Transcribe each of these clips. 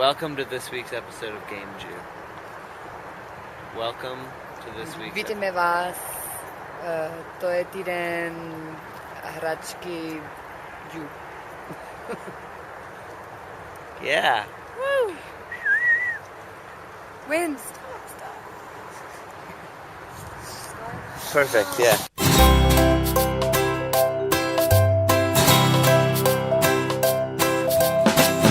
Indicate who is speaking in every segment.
Speaker 1: Welcome to this week's episode of GameJew. Welcome to this week's
Speaker 2: Vítejme vás, to je týden hračky Jew.
Speaker 1: Yeah.
Speaker 2: Woo! Wind, stop.
Speaker 1: Perfect, yeah.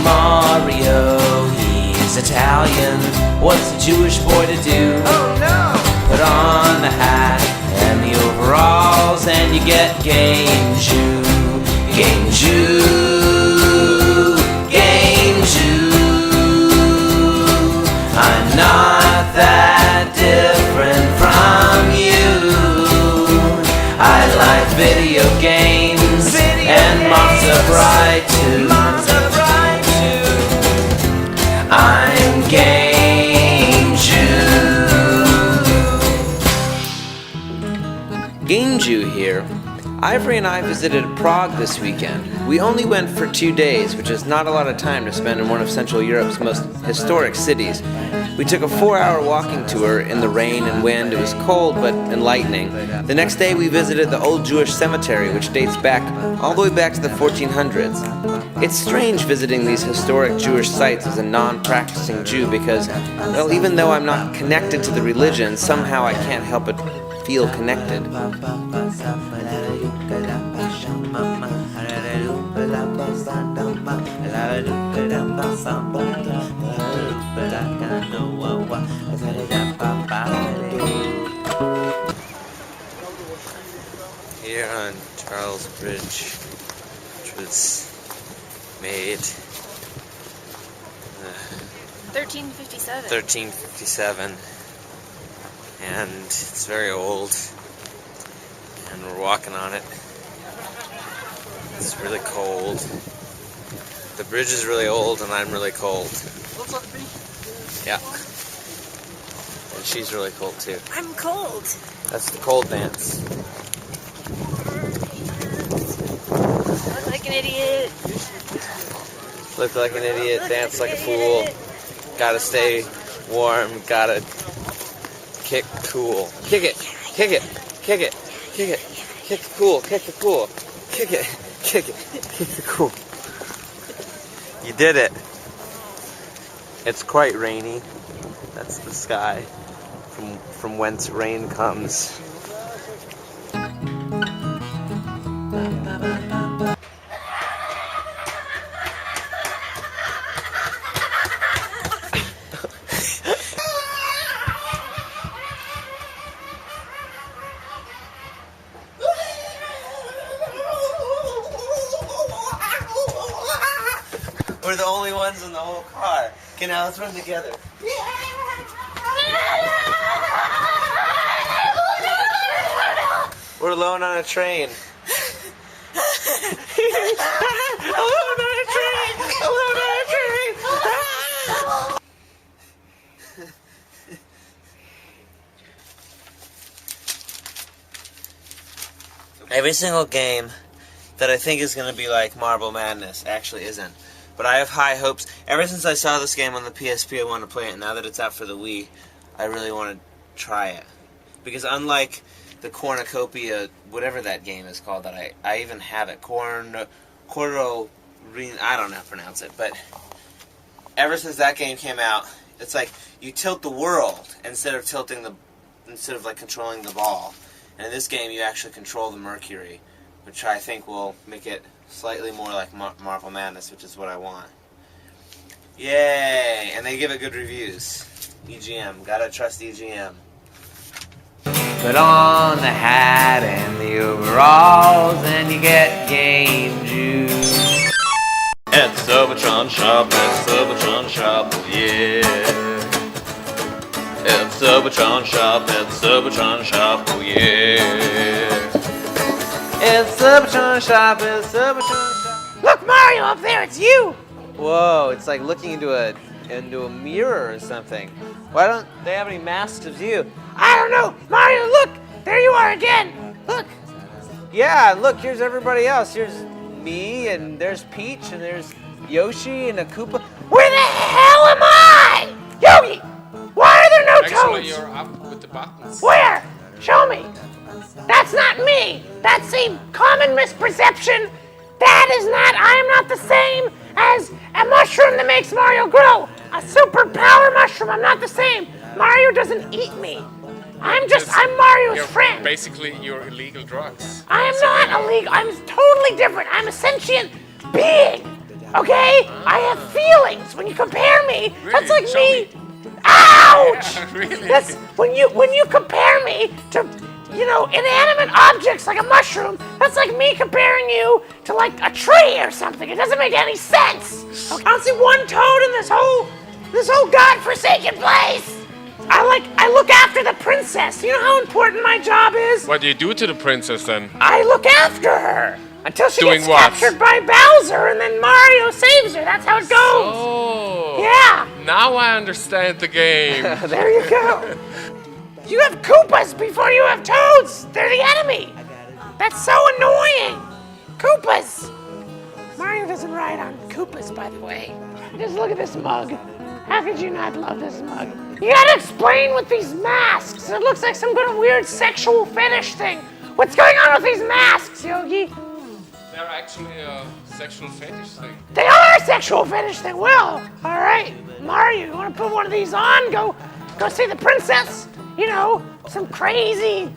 Speaker 3: Mario, he's Italian. What's a Jewish boy to do?
Speaker 1: Oh no!
Speaker 3: Put on the hat and the overalls and you get GameJew. GameJew. GameJew. I'm not that different from you. I like video games and Monster Bride too. I'm GameJew here. Ivory and I visited Prague this weekend. We only went for 2 days, which is not a lot of time to spend in one of Central Europe's most historic cities. We took a 4-hour walking tour in the rain and wind. It was cold but enlightening. The next day we visited the old Jewish cemetery, which dates back all the way back to the 1400s. It's strange visiting these historic Jewish sites as a non-practicing Jew because, well, even though I'm not connected to the religion, somehow I can't help but feel connected.
Speaker 1: Here on Charles Bridge, which was made 1357, and it's very old, and we're walking on it. It's really cold. The bridge is really old, and I'm really cold. Yeah. And she's really cold too.
Speaker 2: I'm cold.
Speaker 1: That's the cold dance.
Speaker 2: Look like an idiot.
Speaker 1: Look like an idiot, dance like a fool. Gotta stay warm, gotta kick cool. Kick it, kick it, kick it, kick it, kick the cool, kick the cool. Kick it, kick it, kick the cool. You did it. It's quite rainy. That's the sky from whence rain comes. We're the only ones in the whole car. Okay, now let's run together. We're alone on a train. Alone on a train. Alone on a train. Every single game that I think is going to be like Marble Madness actually isn't. But I have high hopes. Ever since I saw this game on the PSP, I want to play it. Now that it's out for the Wii, I really want to try it. Because unlike the Cornucopia, whatever that game is called, that I even have it, I don't know how to pronounce it, but ever since that game came out, it's like you tilt the world instead of like controlling the ball. And in this game, you actually control the Mercury, which I think will make it slightly more like Marble Madness, which is what I want. Yay! And they give it good reviews. EGM. Gotta trust EGM.
Speaker 3: Put on the hat and the overalls and you get GameJew.
Speaker 1: At Silvertron Shop, oh yeah. At Silvertron Shop, oh yeah.
Speaker 3: It's Silvertron Shop, it's Silvertron Shop. Look, Mario, up there, it's you!
Speaker 1: Whoa, it's like looking into a mirror or something. Why don't they have any masks of you?
Speaker 3: I don't know, Mario, look! There you are again! Look!
Speaker 1: Yeah, look, here's everybody else. Here's me, and there's Peach, and there's Yoshi, and a Koopa.
Speaker 3: Where the hell am I? Yogi, why are there no
Speaker 4: Actually,
Speaker 3: toads?
Speaker 4: you're up with the buttons.
Speaker 3: Where? Show me. That's not me. That's a common misperception. That is not, I am not the same as a mushroom that makes Mario grow. A superpower mushroom, I'm not the same. Mario doesn't eat me. I'm Mario's friend.
Speaker 4: Basically, you're illegal drugs.
Speaker 3: I am not illegal. I'm totally different. I'm a sentient being. Okay? I have feelings. When you compare me, that's like
Speaker 4: Show
Speaker 3: me.
Speaker 4: me.
Speaker 3: Ouch!
Speaker 4: Yeah, really?
Speaker 3: That's when you compare me to, inanimate objects like a mushroom. That's like me comparing you to like a tree or something. It doesn't make any sense. I don't see one toad in this whole godforsaken place. I look after the princess. You know how important my job is?
Speaker 4: What do you do to the princess then?
Speaker 3: I look after her until she
Speaker 4: Doing
Speaker 3: gets
Speaker 4: what?
Speaker 3: captured by Bowser, and then Mario saves her. That's how it goes.
Speaker 4: Oh.
Speaker 3: Yeah.
Speaker 4: Now I understand the game.
Speaker 3: There you go. You have Koopas before you have Toads. They're the enemy. That's so annoying. Koopas. Mario doesn't ride on Koopas, by the way. Just look at this mug. How could you not love this mug? You gotta explain with these masks. It looks like some kind of weird sexual fetish thing. What's going on with these masks, Yogi?
Speaker 4: They're actually a sexual fetish thing.
Speaker 3: They are a sexual fetish thing. Well, all right, Mario, you want to put one of these on? Go see the princess. Some crazy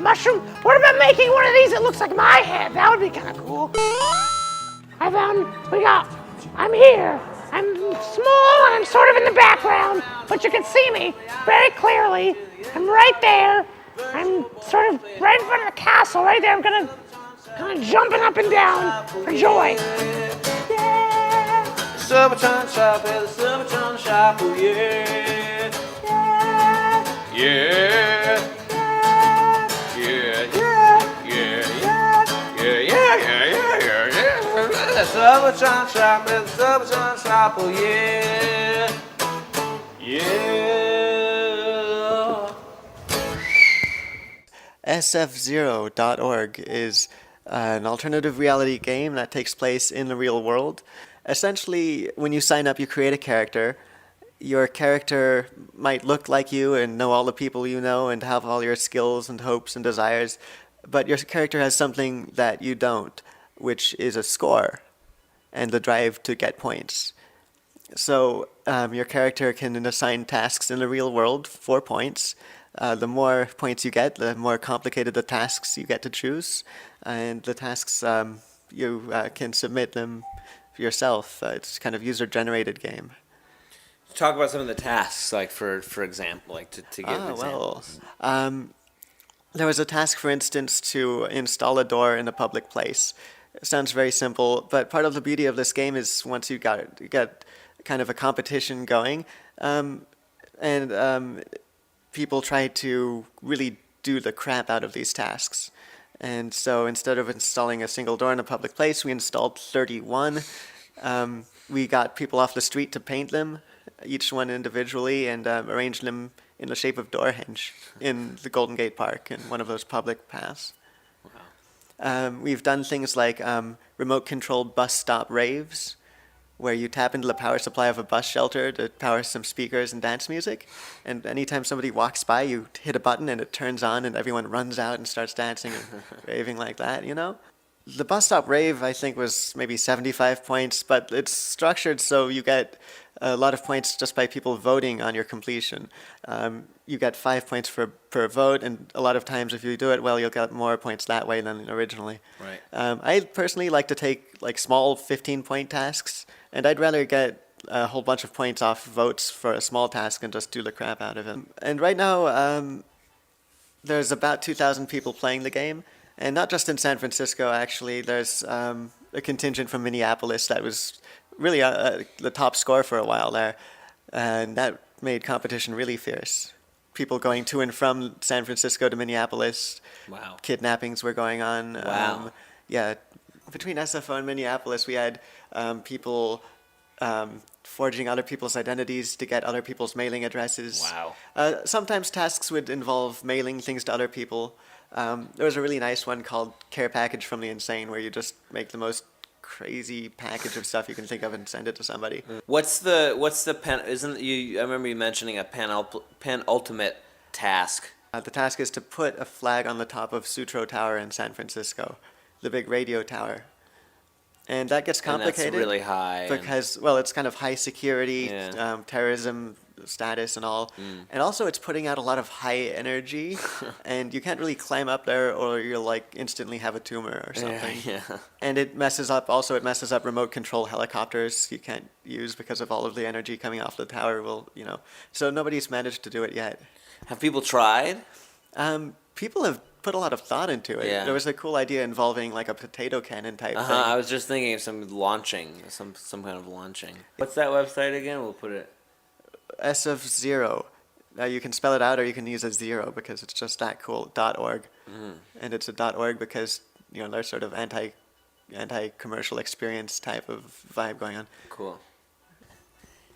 Speaker 3: mushroom. What about making one of these that looks like my head? That would be kind of cool. I'm here. I'm small and I'm sort of in the background, but you can see me very clearly. I'm right there. I'm sort of right in front of the castle, right there. I'm kind of jumping up and down for joy. Yeah.
Speaker 1: Summertime shop at the summertime shop, oh yeah. Yeah. Yeah. Summertime shop at the summertime shop, oh yeah. Yeah.
Speaker 5: SF0.org is an alternative reality game that takes place in the real world. Essentially, when you sign up, you create a character. Your character might look like you and know all the people you know and have all your skills and hopes and desires, but your character has something that you don't, which is a score and the drive to get points. So your character can assign tasks in the real world for points. The more points you get, the more complicated the tasks you get to choose. And the tasks, you can submit them yourself. It's kind of user-generated game.
Speaker 3: Talk about some of the tasks, like for example, like to give examples.
Speaker 5: There was a task, for instance, to install a door in a public place. It sounds very simple, but part of the beauty of this game is once you get kind of a competition going, and people try to really do the crap out of these tasks. And so instead of installing a single door in a public place, we installed 31. We got people off the street to paint them, each one individually, and arrange them in the shape of door hinge in the Golden Gate Park in one of those public paths. Wow. We've done things like remote-controlled bus stop raves, where you tap into the power supply of a bus shelter to power some speakers and dance music. And anytime somebody walks by, you hit a button and it turns on and everyone runs out and starts dancing and raving like that, The bus stop rave, I think, was maybe 75 points, but it's structured so you get a lot of points just by people voting on your completion. You get 5 points per vote, and a lot of times if you do it well, you'll get more points that way than originally.
Speaker 3: Right.
Speaker 5: I personally like to take small 15-point tasks, and I'd rather get a whole bunch of points off votes for a small task and just do the crap out of it. And right now, there's about 2,000 people playing the game. And not just in San Francisco, actually. There's a contingent from Minneapolis that was really the top score for a while there. And that made competition really fierce. People going to and from San Francisco to Minneapolis.
Speaker 3: Wow.
Speaker 5: Kidnappings were going on.
Speaker 3: Wow.
Speaker 5: Yeah. Between SFO and Minneapolis, we had people forging other people's identities to get other people's mailing addresses.
Speaker 3: Wow.
Speaker 5: Sometimes tasks would involve mailing things to other people. There was a really nice one called Care Package from the Insane, where you just make the most crazy package of stuff you can think of and send it to somebody.
Speaker 3: What's the pen? Isn't you? I remember you mentioning a penultimate task.
Speaker 5: The task is to put a flag on the top of Sutro Tower in San Francisco, the big radio tower. And that gets complicated.
Speaker 3: And that's really high.
Speaker 5: Because, well, it's kind of high security, terrorism status and all. And also it's putting out a lot of high energy, and you can't really climb up there or you'll like instantly have a tumor or something.
Speaker 3: Yeah.
Speaker 5: And it messes up remote control helicopters you can't use because of all of the energy coming off the tower So nobody's managed to do it yet.
Speaker 3: Have people tried?
Speaker 5: People have put a lot of thought into it.
Speaker 3: Yeah.
Speaker 5: There was a cool idea involving like a potato cannon type thing.
Speaker 3: I was just thinking of some kind of launching. What's that website again? We'll put it.
Speaker 5: S of zero. You can spell it out or you can use a zero because it's just that cool. .org. And it's a .org because there's sort of anti-commercial experience type of vibe going on.
Speaker 3: Cool.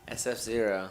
Speaker 3: SF0.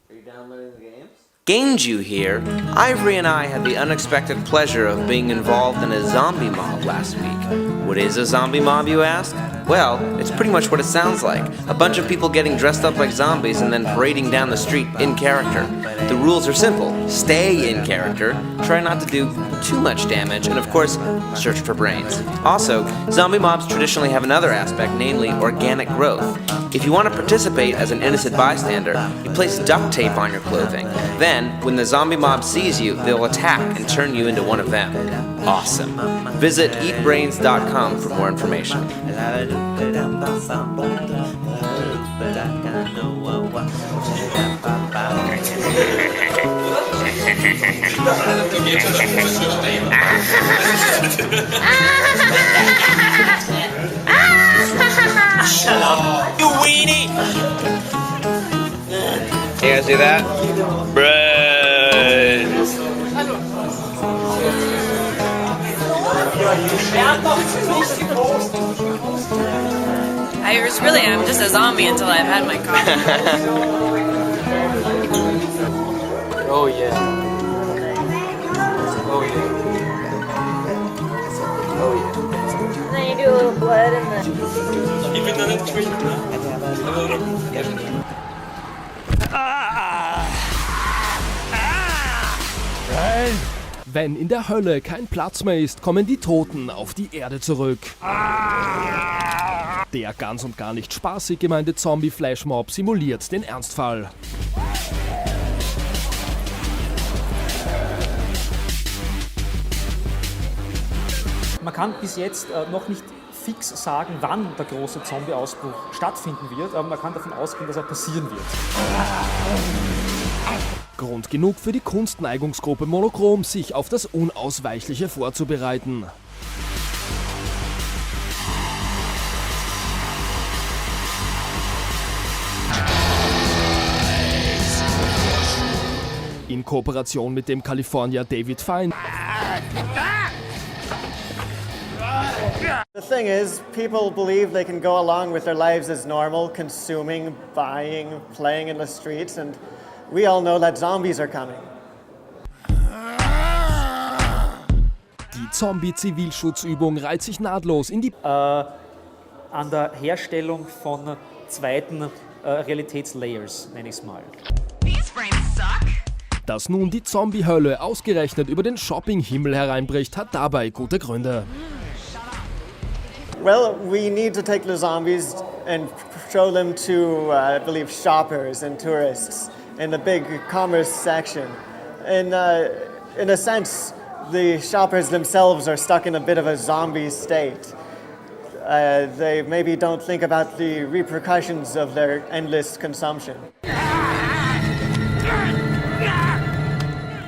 Speaker 3: Are you downloading the games? GameJew here. Ivory and I had the unexpected pleasure of being involved in a zombie mob last week. What is a zombie mob, you ask? Well, it's pretty much what it sounds like. A bunch of people getting dressed up like zombies and then parading down the street in character. The rules are simple. Stay in character, try not to do too much damage, and of course, search for brains. Also, zombie mobs traditionally have another aspect, namely organic growth. If you want to participate as an innocent bystander, you place duct tape on your clothing. Then, when the zombie mob sees you, they'll attack and turn you into one of them. Awesome. Visit eatbrains.com for more information.
Speaker 1: Shut up, you weenie!
Speaker 3: You guys see that? Brains!
Speaker 2: I'm just a zombie until I've had my coffee.
Speaker 6: Oh yeah. Oh yeah. Oh yeah.
Speaker 2: And then you do a little blood and then...
Speaker 7: Wenn in der Hölle kein Platz mehr ist, kommen die Toten auf die Erde zurück. Der ganz und gar nicht spaßig gemeinte Zombie-Flashmob simuliert den Ernstfall.
Speaker 6: Man kann bis jetzt noch nicht fix sagen, wann der große Zombie-Ausbruch stattfinden wird, aber man kann davon ausgehen, dass er passieren wird.
Speaker 7: Grund genug für die Kunstneigungsgruppe Monochrom, sich auf das Unausweichliche vorzubereiten. In Kooperation mit dem Kalifornier David Fine.
Speaker 5: The thing is, people believe they can go along with their lives as normal, consuming, buying, playing in the streets, and we all know that zombies are coming.
Speaker 7: Die Zombie-Zivilschutzübung reiht sich nahtlos in die
Speaker 6: An der Herstellung von zweiten Realitätslayers, nenne ich es mal.
Speaker 7: Dass nun die Zombie-Hölle ausgerechnet über den Shopping-Himmel hereinbricht, hat dabei gute Gründe.
Speaker 5: Well, we need to take the zombies and show them to, I believe, shoppers and tourists in the big commerce section. In a sense, the shoppers themselves are stuck in a bit of a zombie state. They maybe don't think about the repercussions of their endless consumption.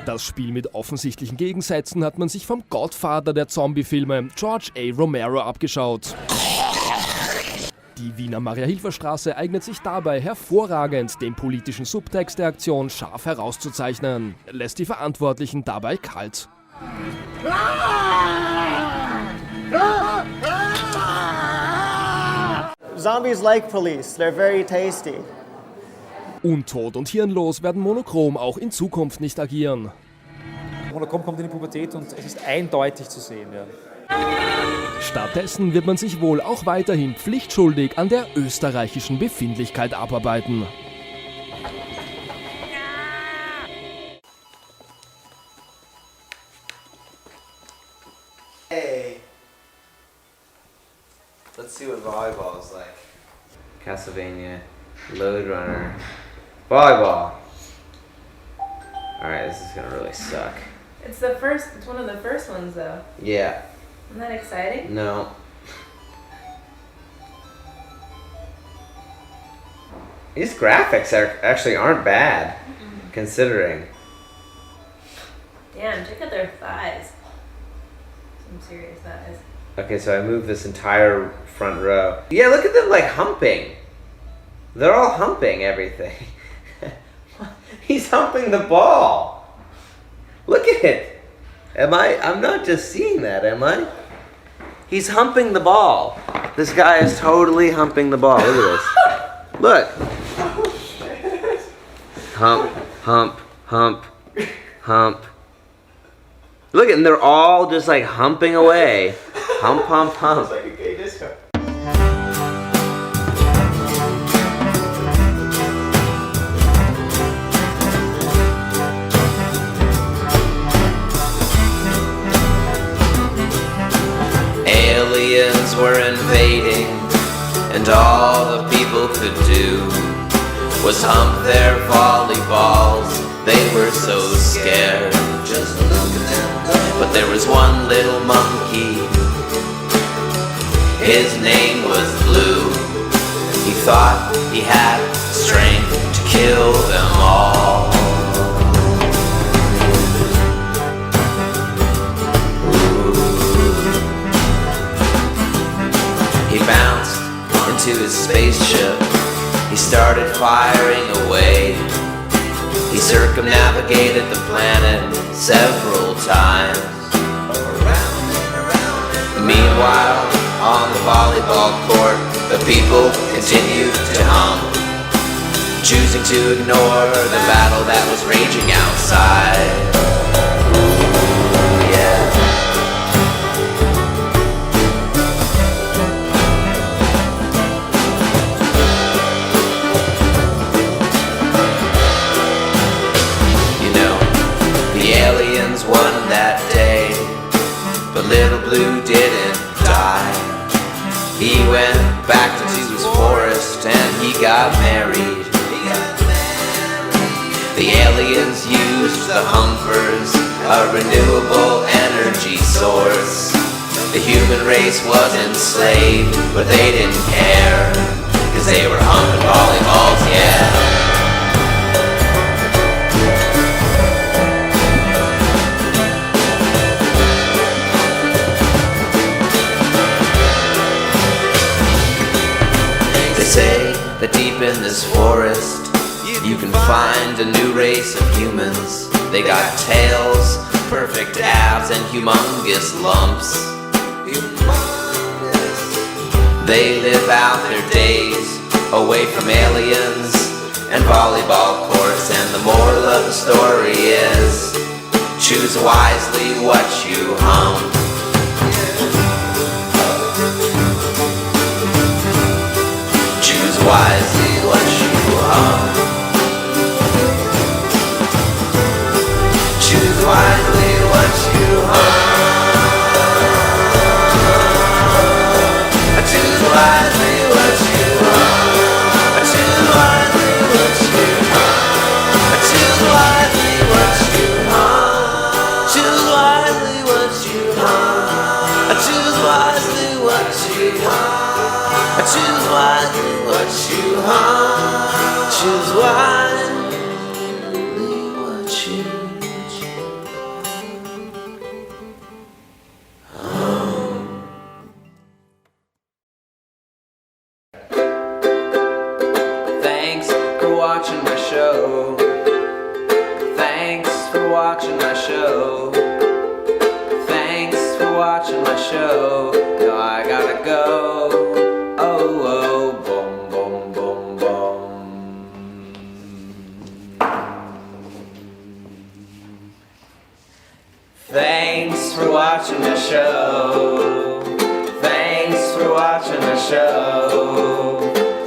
Speaker 7: Das Spiel mit offensichtlichen Gegensätzen hat man sich vom Godfather der Zombie-Filme, George A. Romero, abgeschaut. Die Wiener Maria-Hilfer-Straße eignet sich dabei hervorragend, den politischen Subtext der Aktion scharf herauszuzeichnen, lässt die Verantwortlichen dabei kalt.
Speaker 5: Zombies like police, they're very tasty.
Speaker 7: Untot und hirnlos werden Monochrom auch in Zukunft nicht agieren.
Speaker 6: Monochrom kommt in die Pubertät und es ist eindeutig zu sehen. Ja.
Speaker 7: Stattdessen wird man sich wohl auch weiterhin pflichtschuldig an der österreichischen Befindlichkeit abarbeiten.
Speaker 3: Hey. Let's see what volleyball is like. Castlevania, Load Runner, volleyball. Alright, this is gonna really suck.
Speaker 2: It's one of the first ones though.
Speaker 3: Yeah.
Speaker 2: Isn't that exciting?
Speaker 3: No. These graphics aren't bad, considering.
Speaker 2: Damn, check out their thighs. Some serious thighs.
Speaker 3: Okay, so I moved this entire front row. Yeah, look at them like humping. They're all humping everything. He's humping the ball. Look at it. I'm not just seeing that, am I? He's humping the ball. This guy is totally humping the ball. Look at this. Look. Hump, hump, hump, hump. Look at them, they're all just like humping away. Hump, hump, hump.
Speaker 5: It's like a gay disco.
Speaker 3: Aliens were invading, and all the people could do was hump their volleyballs. They were so scared. Just look at them go. But there was one little monkey. His name was Blue. He thought he had strength to kill them all. He bounced into his spaceship. He started firing away. He circumnavigated the planet several times. Meanwhile, on the volleyball court, the people continued to hum, choosing to ignore the battle that was raging outside. Yeah. Aliens won that day, but little Blue didn't die. He went back to his forest and he got married. The aliens used the humpers, a renewable energy source. The human race was enslaved, but they didn't care, 'cause they were humping volleyballs, yeah. Say that deep in this forest you can find a new race of humans. They got tails, perfect abs, and humongous lumps. They live out their days away from aliens and volleyball courts. And the moral of the story is, choose wisely what you hump. Wisely what you hump. Choose wisely what you hump. Choose wisely what you hump. Choose wisely what you hump. Choose wisely what you hump. Choose wisely what you hump. Choose wisely what you hump. Choose wisely what you hunt. Choose wisely what you hunt. Thanks for watching my show. Thanks for watching my show. Thanks for watching my show. Now I gotta go. Oh, boom, boom, boom, boom. Thanks for watching the show. show.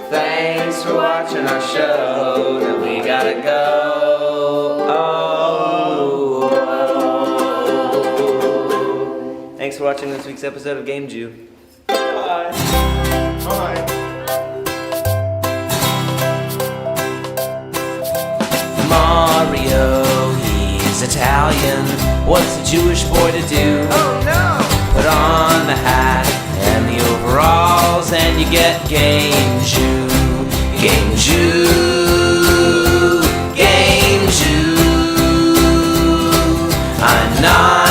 Speaker 3: Thanks for watching our show. Now we gotta go. Oh. Thanks for watching this week's episode of GameJew.
Speaker 5: Bye.
Speaker 3: Mario, he's Italian. What's a Jewish boy to do? Oh no! Put on the hat and the overalls and you get GameJew. GameJew. GameJew. I'm not